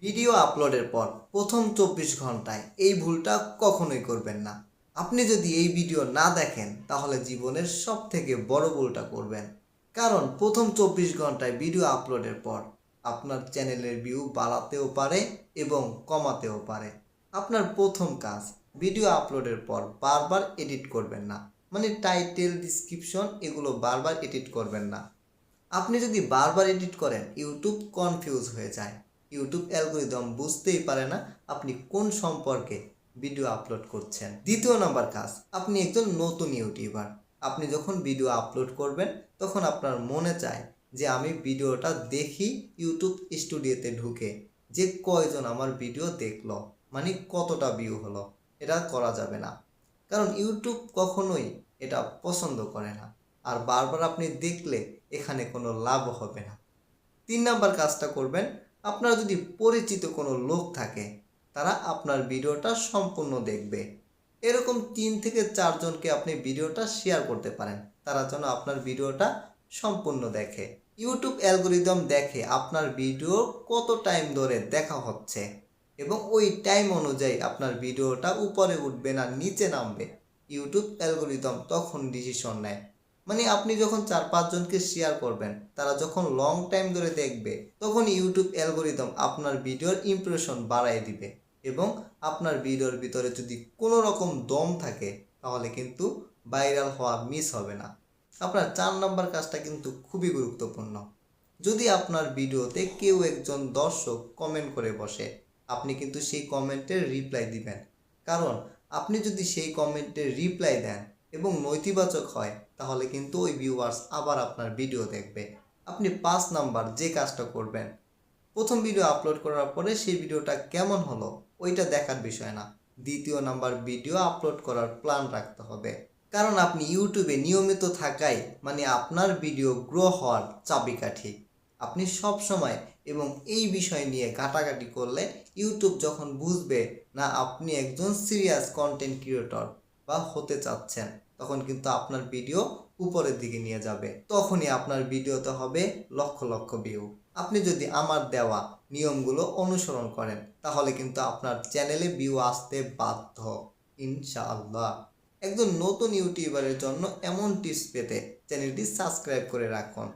Video আপলোডের পর প্রথম 24 ঘন্টায় এই ভুলটা কখনোই করবেন না। আপনি যদি এই ভিডিও না দেখেন তাহলে জীবনের সবথেকে বড় ভুলটা করবেন। কারণ প্রথম 24 ঘন্টায় ভিডিও আপলোডের পর আপনার চ্যানেলের ভিউ বাড়াতেও পারে এবং কমাতেও পারে। আপনার প্রথম কাজ, ভিডিও আপলোডের পর বারবার এডিট করবেন না। মানে টাইটেল, ডিসক্রিপশন এগুলো বারবার এডিট করবেন না। আপনি যদি বারবার এডিট করেন ইউটিউব কনফিউজ হয়ে যায়। ইউটিউব অ্যালগরিদম বুঝতেই পারে না আপনি কোন সম্পর্কে ভিডিও আপলোড করছেন। দ্বিতীয় নাম্বার কাজ, আপনি একজন নতুন ইউটিউবার। আপনি যখন ভিডিও আপলোড করবেন তখন আপনার মনে চায় যে আমি ভিডিওটা দেখি ইউটিউব স্টুডিওতে ঢুকে যে কয়জন আমার ভিডিও দেখলো, মানে কতটা ভিউ হলো। এটা করা যাবে না, কারণ ইউটিউব কখনোই এটা পছন্দ করে না। আর বারবার আপনি দেখলে এখানে কোনো লাভ হবে না। 3 নাম্বার কাজটা করবেন, আপনার যদি পরিচিত কোনো লোক থাকে তারা আপনার ভিডিওটা সম্পূর্ণ দেখবে। এরকম 3 থেকে 4 জনকে আপনি ভিডিওটা শেয়ার করতে পারেন, তারা যেন আপনার ভিডিওটা সম্পূর্ণ দেখে। ইউটিউব অ্যালগরিদম দেখে আপনার ভিডিও কত টাইম ধরে দেখা হচ্ছে এবং ওই টাইম অনুযায়ী আপনার ভিডিওটা উপরে উঠবে না নিচে নামবে। ইউটিউব অ্যালগরিদম তখন ডিসিশন নেয়। মানে আপনি যখন 4-5 জনকে শেয়ার করবেন, তারা যখন লং টাইম ধরে দেখবে, তখন ইউটিউব অ্যালগরিদম আপনার ভিডিওর ইমপ্রেশন বাড়ায় দিবে এবং আপনার ভিডিওর ভিতরে যদি কোনো রকম দম থাকে তাহলে কিন্তু ভাইরাল হওয়া মিস হবে না। আপনার 4 নাম্বার কাজটা কিন্তু খুবই গুরুত্বপূর্ণ। যদি আপনার ভিডিওতে কেউ একজন দর্শক কমেন্ট করে বসে, আপনি কিন্তু সেই কমেন্টের রিপ্লাই দিবেন। কারণ আপনি যদি সেই কমেন্টের রিপ্লাই দেন এবং নৈতিবাচক হয় তাহলে কিন্তু ওই ভিউয়ার্স আবার আপনার ভিডিও দেখবে। আপনি 5 নাম্বার যে কাজটা করবেন, প্রথম ভিডিও আপলোড করার পরে সেই ভিডিওটা কেমন হলো ওইটা দেখার বিষয় না। দ্বিতীয় নাম্বার, ভিডিও আপলোড করার প্ল্যান রাখতে হবে। কারণ আপনি ইউটিউবে নিয়মিত থাকাই মানে আপনার ভিডিও গ্রো হওয়ার চাবিকাঠি। আপনি সব সময় এবং এই বিষয় নিয়ে ঘাটাঘাটি করলে ইউটিউব যখন বুঝবে না আপনি একজন সিরিয়াস কন্টেন্ট ক্রিয়েটর বা হতে চাচ্ছেন, তখন কিন্তু আপনার ভিডিও উপরের দিকে নিয়ে যাবে। তখনই আপনার ভিডিওতে হবে লক্ষ লক্ষ ভিউ। আপনি যদি আমার দেওয়া নিয়মগুলো অনুসরণ করেন তাহলে কিন্তু আপনার চ্যানেলে ভিউ আসতে বাধ্য, ইনশাআল্লাহ। একজন নতুন ইউটিউবারের জন্য এমন টিপস পেতে চ্যানেলটি সাবস্ক্রাইব করে রাখুন।